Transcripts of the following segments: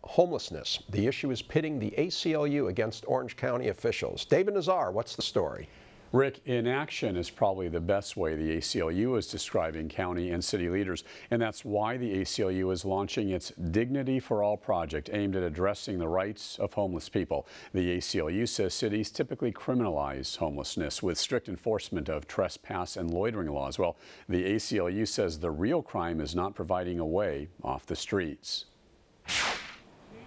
homelessness. The issue is pitting the ACLU against Orange County officials. David Nazar, what's the story? Rick, inaction is probably the best way the ACLU is describing county and city leaders, and that's why the ACLU is launching its Dignity for All project aimed at addressing the rights of homeless people. The ACLU says cities typically criminalize homelessness with strict enforcement of trespass and loitering laws. Well, the ACLU says the real crime is not providing a way off the streets.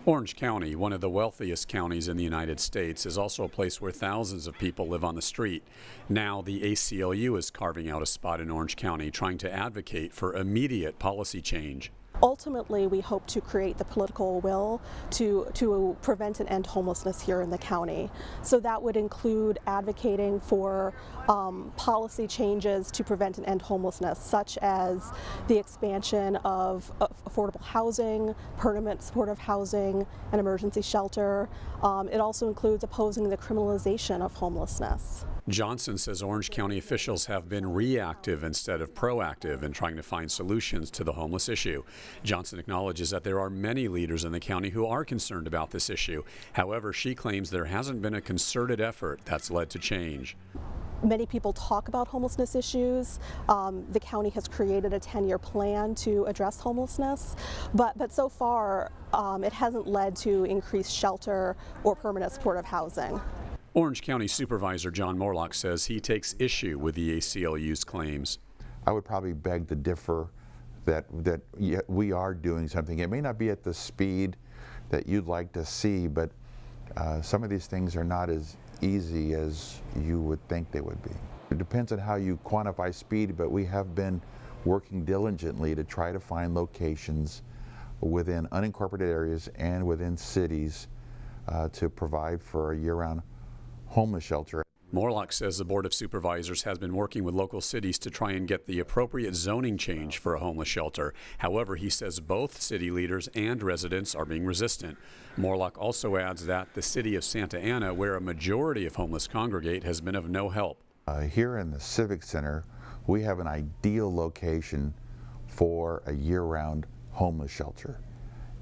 Orange County, one of the wealthiest counties in the United States, is also a place where thousands of people live on the street. Now the ACLU is carving out a spot in Orange County, trying to advocate for immediate policy change. Ultimately, we hope to create the political will to prevent and end homelessness here in the county. So that would include advocating for policy changes to prevent and end homelessness, such as the expansion of affordable housing, permanent supportive housing, and emergency shelter. It also includes opposing the criminalization of homelessness. Johnson says Orange County officials have been reactive instead of proactive in trying to find solutions to the homeless issue. Johnson acknowledges that there are many leaders in the county who are concerned about this issue. However, she claims there hasn't been a concerted effort that's led to change. Many people talk about homelessness issues. The county has created a 10-year plan to address homelessness, but so far it hasn't led to increased shelter or permanent supportive housing. Orange County Supervisor John Morlock says he takes issue with the ACLU's claims. I would probably beg to differ that we are doing something. It may not be at the speed that you'd like to see, but some of these things are not as easy as you would think they would be. It depends on how you quantify speed, but we have been working diligently to try to find locations within unincorporated areas and within cities to provide for a year-round homeless shelter. Morlock says the Board of Supervisors has been working with local cities to try and get the appropriate zoning change for a homeless shelter. However, he says both city leaders and residents are being resistant. Morlock also adds that the city of Santa Ana, where a majority of homeless congregate, has been of no help. Here in the Civic Center, we have an ideal location for a year-round homeless shelter.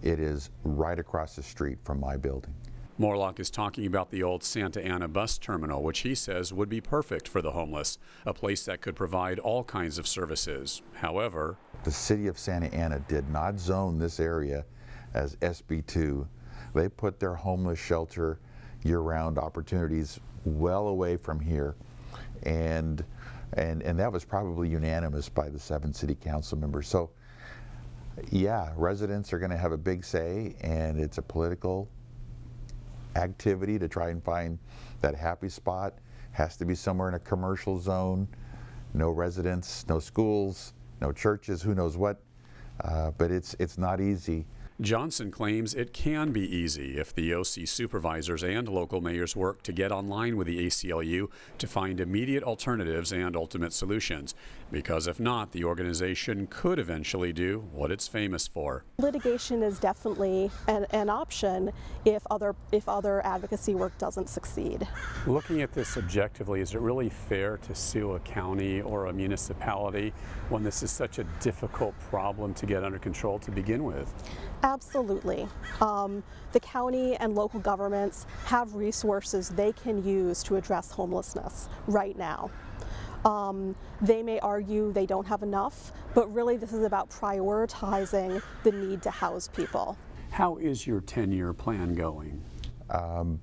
It is right across the street from my building. Morlock is talking about the old Santa Ana bus terminal, which he says would be perfect for the homeless, a place that could provide all kinds of services. However, the city of Santa Ana did not zone this area as SB2. They put their homeless shelter year-round opportunities well away from here, and that was probably unanimous by the 7 city council members. So yeah, residents are going to have a big say, and it's a political activity to try and find that happy spot. Has to be somewhere in a commercial zone, no residents, no schools, no churches, who knows what, but it's not easy. Johnson claims it can be easy if the OC supervisors and local mayors work to get online with the ACLU to find immediate alternatives and ultimate solutions. Because if not, the organization could eventually do what it's famous for. Litigation is definitely an option if other advocacy work doesn't succeed. Looking at this objectively, is it really fair to sue a county or a municipality when this is such a difficult problem to get under control to begin with? Absolutely. The county and local governments have resources they can use to address homelessness right now. They may argue they don't have enough, but really this is about prioritizing the need to house people. How is your 10-year plan going?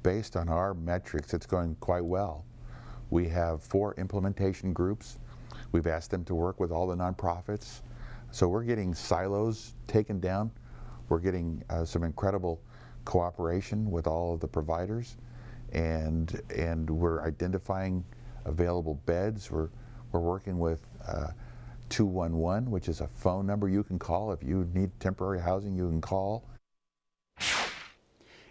Based on our metrics, it's going quite well. We have 4 implementation groups. We've asked them to work with all the nonprofits. So we're getting silos taken down. We're getting some incredible cooperation with all of the providers, and we're identifying available beds. We're working with 211, which is a phone number you can call if you need temporary housing. You can call.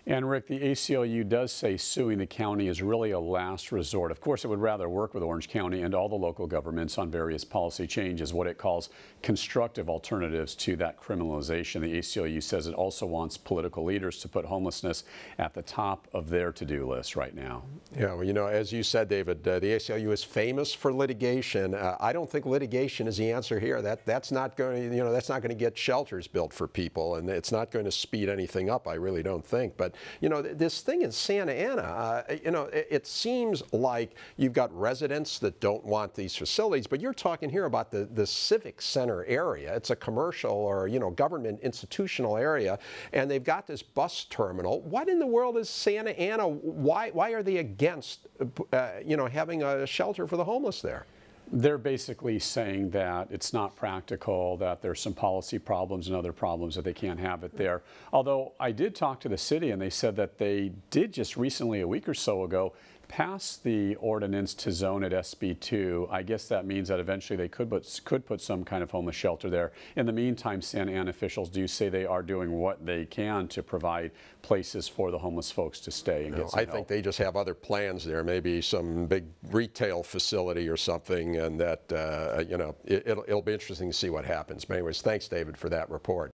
And Rick, the ACLU does say suing the county is really a last resort. Of course, it would rather work with Orange County and all the local governments on various policy changes, what it calls constructive alternatives to that criminalization. The ACLU says it also wants political leaders to put homelessness at the top of their to-do list right now. Yeah, well, you know, as you said, David, the ACLU is famous for litigation. I don't think litigation is the answer here. That's not going to, that's not going to get shelters built for people, and it's not going to speed anything up. I really don't think. But this thing in Santa Ana, it seems like you've got residents that don't want these facilities, but you're talking here about the civic center area. It's a commercial or, government institutional area, and they've got this bus terminal. What in the world is Santa Ana? Why are they against, having a shelter for the homeless there? They're basically saying that it's not practical, that there's some policy problems and other problems that they can't have it there. Although I did talk to the city and they said that they did just recently, a week or so ago, pass the ordinance to zone at SB2. I guess that means that eventually they could put some kind of homeless shelter there. In the meantime, Santa Ana officials do say they are doing what they can to provide places for the homeless folks to stay and get some help. I think they just have other plans there, maybe some big retail facility or something, and that, it'll be interesting to see what happens. But anyways, thanks, David, for that report.